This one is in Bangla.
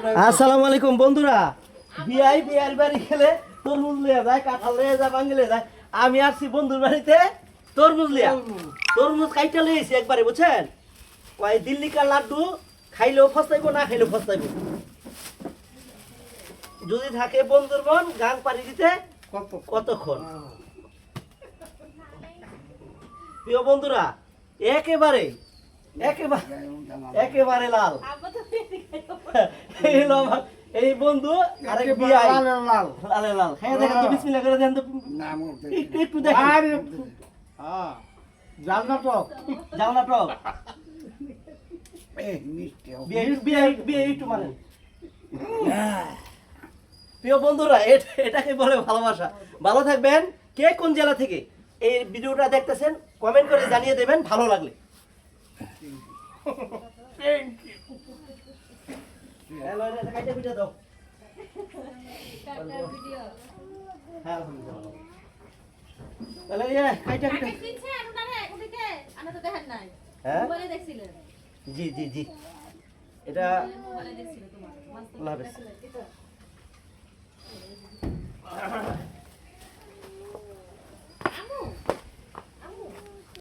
আসসালামু আলাইকুম বন্ধুরা। বিআই বিআর বাড়ি গেলে তরমুজ লিয়া যায়, কাঁঠাল লিয়া যায়, বাঙ্গিলে যায়। আমি আসছি বন্ধুর বাড়িতে তরমুজ লিয়া। তরমুজ কাইটা লিয়েছি একবারে, বুঝছেন? ওই দিল্লিকার লাড্ডু খাইলেও ফস্তাইবো, না খাইলেও ফস্তাইবো। যদি থাকে বন্ধুর মন গাং পাড়ি দিতে কতক্ষণ। প্রিয় বন্ধুরা, একেবারে একেবারে একেবারে লাল। এই বন্ধু আরেক বিআই লালে লাল। হ্যাঁ দেখেন তো, বিসমিল্লাহ করে দেন তো, একটু দেখেন। জালনা টক, জালনা টক। বিআই একটু মানেন। প্রিয় বন্ধুরা, এটাকে বলে ভালোবাসা। ভালো থাকবেন। কে কোন জেলা থেকে এই ভিডিওটা দেখতেছেন কমেন্ট করে জানিয়ে দেবেন ভালো লাগলে। হ্যালো, এটা কাইটা ভিডিও দাও। হ্যাঁ আলহামদুলিল্লাহ। তাহলে কাইটা ভিডিও আমি তো দেখেন নাই, মোবাইলে দেখছিলেন? জি জি জি, এটা মোবাইলে দেখছিলেন তোমার। আল্লাহ হাফেজ।